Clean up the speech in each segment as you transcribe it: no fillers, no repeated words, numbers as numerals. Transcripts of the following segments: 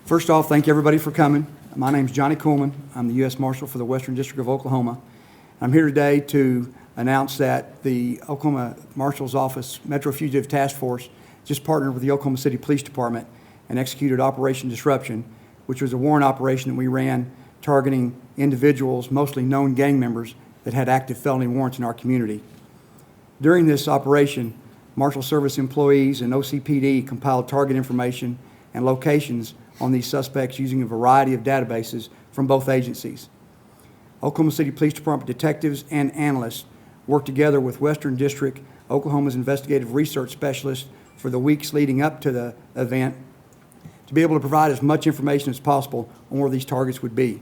First off, thank you everybody for coming. My name is Johnny Coleman. I'm the U.S. Marshal for the Western District of Oklahoma. I'm here today to announce that the Oklahoma Marshal's Office Metro Fugitive Task Force just partnered with the Oklahoma City Police Department and executed Operation Disruption, which was a warrant operation that we ran targeting individuals, mostly known gang members, that had active felony warrants in our community. During this operation, Marshal Service employees and OCPD compiled target information and locations on these suspects using a variety of databases from both agencies. Oklahoma City Police Department detectives and analysts worked together with Western District, Oklahoma's investigative research specialists for the weeks leading up to the event to be able to provide as much information as possible on where these targets would be.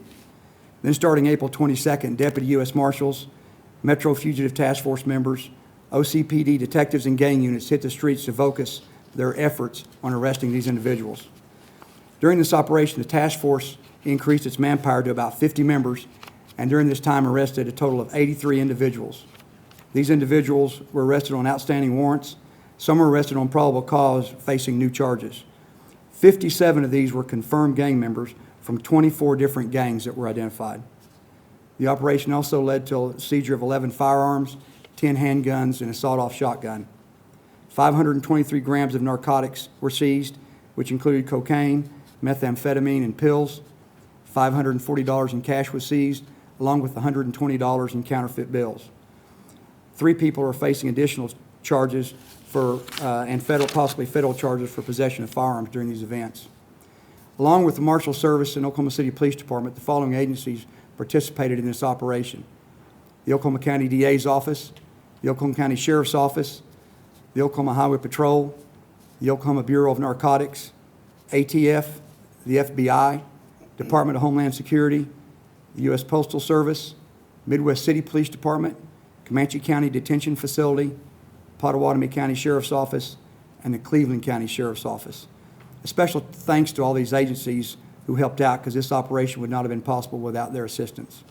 Then starting April 22nd, Deputy U.S. Marshals, Metro Fugitive Task Force members, OCPD detectives and gang units hit the streets to focus their efforts on arresting these individuals. During this operation, the task force increased its manpower to about 50 members, and during this time arrested a total of 83 individuals. These individuals were arrested on outstanding warrants. Some were arrested on probable cause, facing new charges. 57 of these were confirmed gang members from 24 different gangs that were identified. The operation also led to a seizure of 11 firearms, 10 handguns, and a sawed-off shotgun. 523 grams of narcotics were seized, which included cocaine, methamphetamine, and pills. $540 in cash was seized, along with $120 in counterfeit bills. 3 people are facing additional charges for and possibly federal charges for possession of firearms during these events. Along with the Marshal Service and Oklahoma City Police Department, the following agencies participated in this operation: the Oklahoma County DA's office, the Oklahoma County Sheriff's Office, the Oklahoma Highway Patrol, the Oklahoma Bureau of Narcotics, ATF, the FBI, Department of Homeland Security, the U.S. Postal Service, Midwest City Police Department, Comanche County Detention Facility, Pottawatomie County Sheriff's Office, and the Cleveland County Sheriff's Office. A special thanks to all these agencies who helped out, because this operation would not have been possible without their assistance.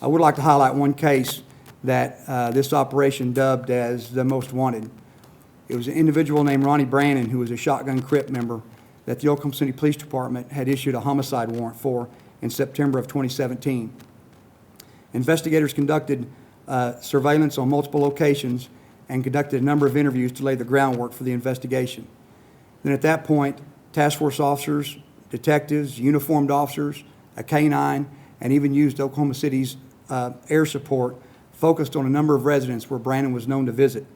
I would like to highlight one case that this operation dubbed as the most wanted. It was an individual named Ronnie Brannon, who was a shotgun Crip member that the Oklahoma City Police Department had issued a homicide warrant for in September of 2017. Investigators conducted surveillance on multiple locations and conducted a number of interviews to lay the groundwork for the investigation. Then at that point, task force officers, detectives, uniformed officers, a K-9, and even used Oklahoma City's air support, focused on a number of residents where Brannon was known to visit.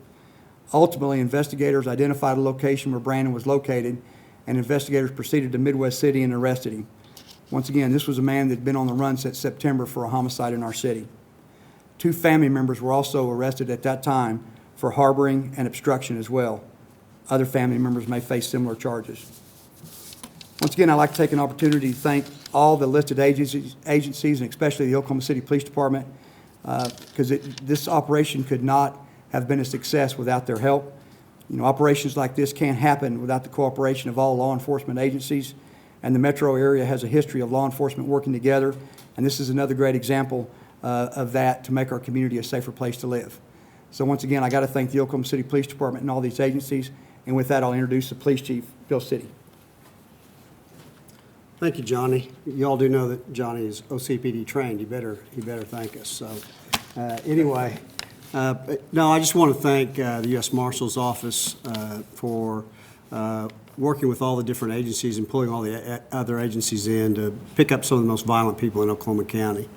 Ultimately, investigators identified a location where Brannon was located, and investigators proceeded to Midwest City and arrested him. Once again, this was a man that had been on the run since September for a homicide in our city. 2 family members were also arrested at that time for harboring and obstruction as well. Other family members may face similar charges. Once again, I'd like to take an opportunity to thank all the listed agencies and especially the Oklahoma City Police Department, because this operation could not have been a success without their help. You know, operations like this can't happen without the cooperation of all law enforcement agencies, and the metro area has a history of law enforcement working together, and this is another great example of that to make our community a safer place to live. So once again, I got to thank the Oklahoma City Police Department and all these agencies, and with that, I'll introduce the Police Chief, Bill City. Thank you, Johnny. You all do know that Johnny is OCPD trained. He better thank us. So anyway, no, I just want to thank the U.S. Marshal's Office for working with all the different agencies and pulling all the other agencies in to pick up some of the most violent people in Oklahoma County.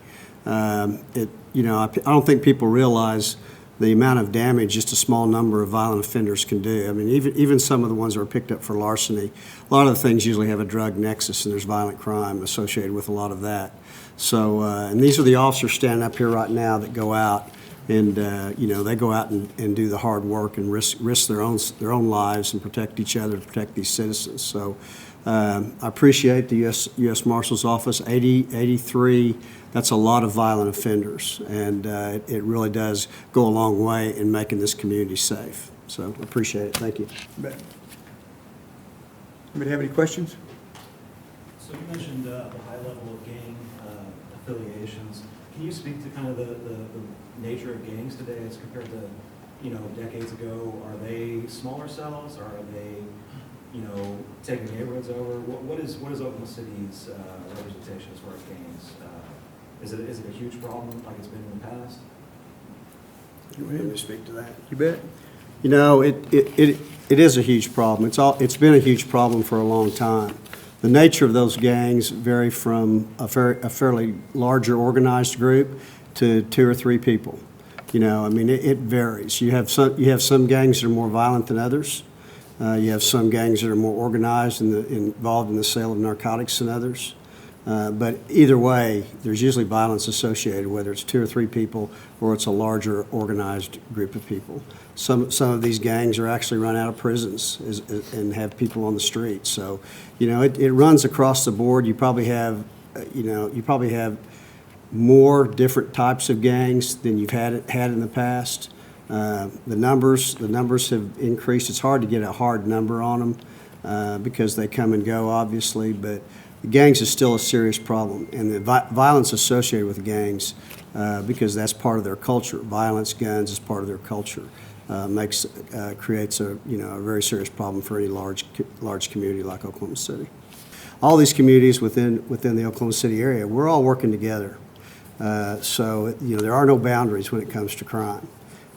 You know, I don't think people realize the amount of damage just a small number of violent offenders can do. I mean, even some of the ones that were picked up for larceny, a lot of the things usually have a drug nexus, and there's violent crime associated with a lot of that. So, and these are the officers standing up here right now that go out and, you know, they go out and do the hard work and risk their own lives and protect each other, protect these citizens. So I appreciate the U.S. Marshal's Office. 83, that's a lot of violent offenders, and it really does go a long way in making this community safe. So appreciate it. Thank you. Anybody have any questions? So you mentioned the high level of gang affiliations. Can you speak to kind of the nature of gangs today as compared to, you know, decades ago? Are they smaller cells, or are they you know, taking neighborhoods over? What is Oklahoma City's representation as far as gangs? Is it a huge problem like it's been in the past? You want him to speak to that? You bet. You know, it is a huge problem. It's been a huge problem for a long time. The nature of those gangs vary from a fairly larger organized group to 2 or 3 people. You know, I mean, it varies. You have some gangs that are more violent than others. You have some gangs that are more organized and involved in the sale of narcotics than others. But either way, there's usually violence associated, whether it's 2 or 3 people or it's a larger organized group of people. Some of these gangs are actually run out of prisons and have people on the street. So, you know, it runs across the board. You probably have more different types of gangs than you've had in the past. The numbers have increased. It's hard to get a hard number on them because they come and go, obviously, but the gangs is still a serious problem, and the violence associated with gangs, because that's part of their culture. Violence, guns is part of their culture. Creates a very serious problem for any large community like Oklahoma City. All these communities within the Oklahoma City area, we're all working together. So there are no boundaries when it comes to crime.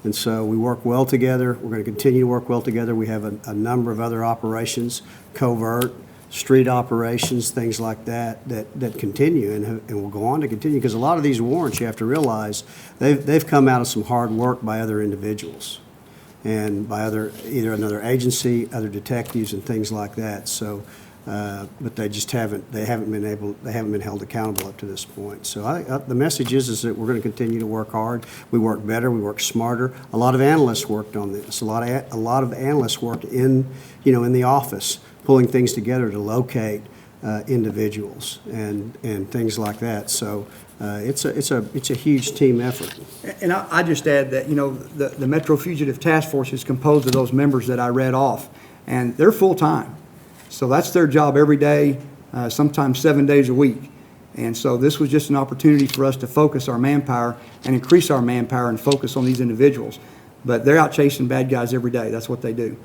And so we work well together. We're going to continue to work well together. We have a number of other operations, covert, street operations, things like that continue and will go on to continue, because a lot of these warrants, you have to realize, they've come out of some hard work by other individuals and by either another agency, other detectives and things like that. So, but they haven't been held accountable up to this point. So the message is that we're going to continue to work hard. We work better. We work smarter. A lot of analysts worked on this. A lot of analysts worked in the office, pulling things together to locate individuals and things like that. So it's a huge team effort. And I just add that, the Metro Fugitive Task Force is composed of those members that I read off, and they're full-time. So that's their job every day, sometimes 7 days a week. And so this was just an opportunity for us to focus our manpower and increase our manpower and focus on these individuals. But they're out chasing bad guys every day. That's what they do.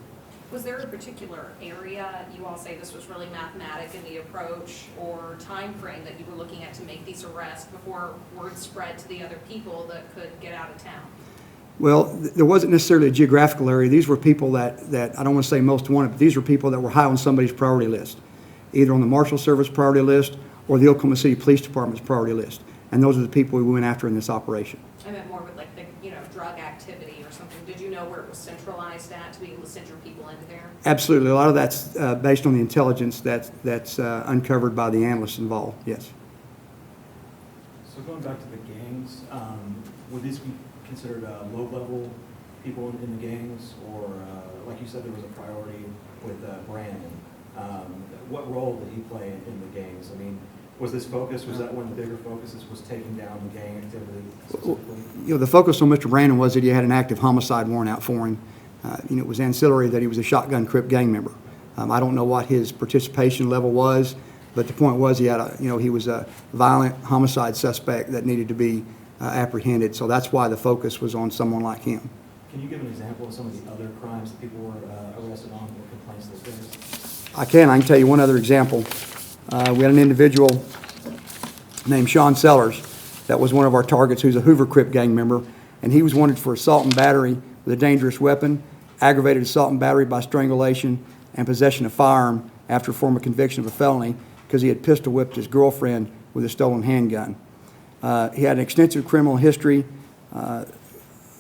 Was there a particular area, you all say this was really mathematic in the approach or time frame that you were looking at to make these arrests before word spread to the other people that could get out of town? Well, there wasn't necessarily a geographical area. These were people that I don't want to say most wanted, but these were people that were high on somebody's priority list, either on the Marshals Service priority list or the Oklahoma City Police Department's priority list. And those are the people we went after in this operation. I meant more with like the drug activity or something. Did you know where it was centralized at to be able to send your people into there? Absolutely. A lot of that's based on the intelligence that's uncovered by the analysts involved, yes. So going back to the gangs, would these be considered low-level people in the gangs, or like you said, there was a priority with Brandon. What role did he play in the gangs? I mean, was this focus, was that one of the bigger focuses, was taking down the gang activity specifically? The focus on Mr. Brandon was that he had an active homicide warrant out for him. It was ancillary that he was a shotgun Crip gang member. I don't know what his participation level was, but the point was he was a violent homicide suspect that needed to be apprehended. So that's why the focus was on someone like him. Can you give an example of some of the other crimes that people were arrested on or complaints that there? I can tell you one other example. We had an individual named Sean Sellers that was one of our targets, who's a Hoover Crip gang member, and he was wanted for assault and battery with a dangerous weapon, aggravated assault and battery by strangulation, and possession of firearm after a former conviction of a felony because he had pistol whipped his girlfriend with a stolen handgun. He had an extensive criminal history.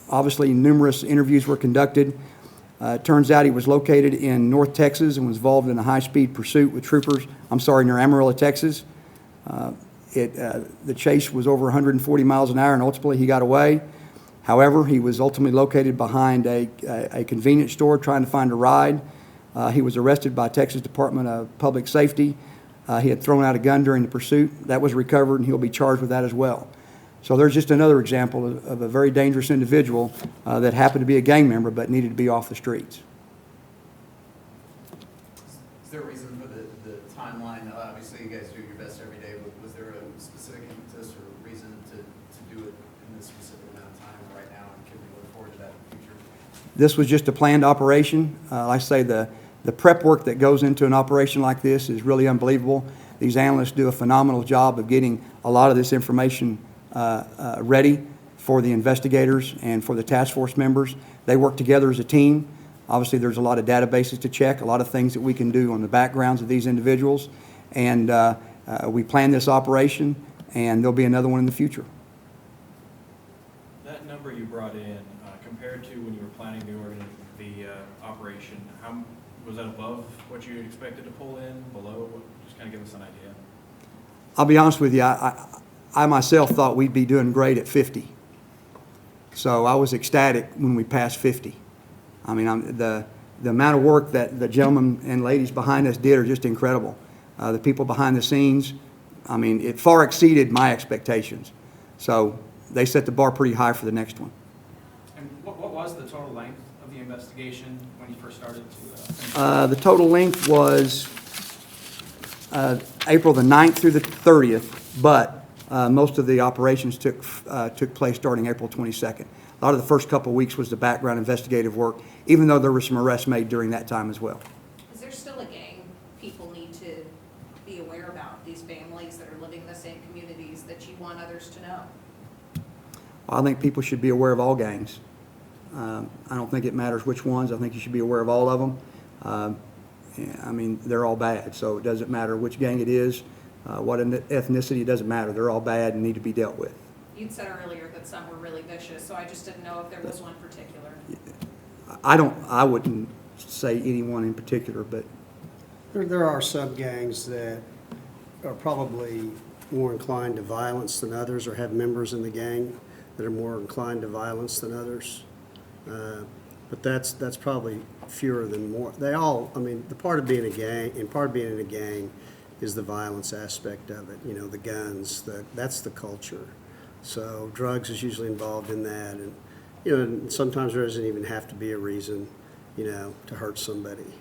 Obviously, numerous interviews were conducted. It turns out he was located in North Texas and was involved in a high-speed pursuit with troopers, near Amarillo, Texas. The chase was over 140 miles an hour, and ultimately he got away. However, he was ultimately located behind a convenience store trying to find a ride. He was arrested by Texas Department of Public Safety. He had thrown out a gun during the pursuit. That was recovered, and he'll be charged with that as well. So there's just another example of a very dangerous individual that happened to be a gang member but needed to be off the streets. Is there a reason for the timeline? Obviously, you guys do your best every day, but was there a specific impetus or reason to do it in this specific amount of time right now, and can we look forward to that in the future? This was just a planned operation. Like I say, the The prep work that goes into an operation like this is really unbelievable. These analysts do a phenomenal job of getting a lot of this information ready for the investigators and for the task force members. They work together as a team. Obviously, there's a lot of databases to check, a lot of things that we can do on the backgrounds of these individuals. And we plan this operation, and there'll be another one in the future. That number you brought in, compared to when you were planning the operation, how was that above what you expected to pull in, below? Just kind of give us an idea. I'll be honest with you, I myself thought we'd be doing great at 50. So I was ecstatic when we passed 50. I mean, the amount of work that the gentlemen and ladies behind us did are just incredible. The people behind the scenes, I mean, it far exceeded my expectations. So they set the bar pretty high for the next one. And what was the total length of the investigation when you first started to? The total length was April the 9th through the 30th, but most of the operations took place starting April 22nd. A lot of the first couple of weeks was the background investigative work, even though there were some arrests made during that time as well. Is there still a gang people need to be aware about, these families that are living in the same communities that you want others to know? I think people should be aware of all gangs. I don't think it matters which ones. I think you should be aware of all of them. I mean, they're all bad, so it doesn't matter which gang it is, what ethnicity, it doesn't matter. They're all bad and need to be dealt with. You'd said earlier that some were really vicious, so I just didn't know if there was one particular. I wouldn't say anyone in particular, but There are some gangs that are probably more inclined to violence than others, or have members in the gang that are more inclined to violence than others. But that's probably fewer than more. They all, I mean, the part of being a gang, and part of being in a gang is the violence aspect of it, you know, the guns, that's the culture. So drugs is usually involved in that, and, you know, and sometimes there doesn't even have to be a reason, you know, to hurt somebody.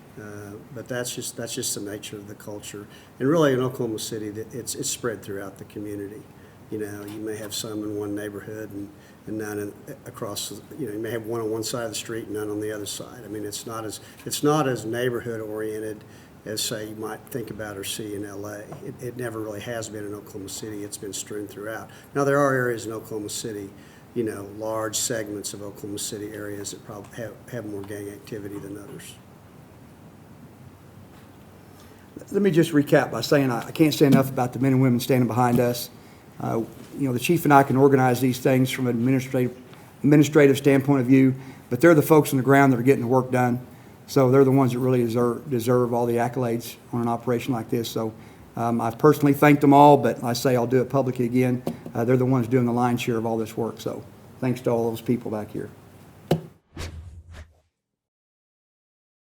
But that's just the nature of the culture. And really in Oklahoma City, it's spread throughout the community. You know, you may have some in one neighborhood and none across, you know, you may have one on one side of the street and none on the other side. I mean, it's not as neighborhood oriented as, say, you might think about or see in LA. It never really has been in Oklahoma City. It's been strewn throughout. Now, there are areas in Oklahoma City, you know, large segments of Oklahoma City areas that probably have more gang activity than others. let me just recap by saying I can't say enough about the men and women standing behind us. You know, the chief and I can organize these things from an administrative standpoint of view, but they're the folks on the ground that are getting the work done. So they're the ones that really deserve all the accolades on an operation like this. So I've personally thanked them all, but I say I'll do it publicly again. They're the ones doing the lion's share of all this work. So thanks to all those people back here.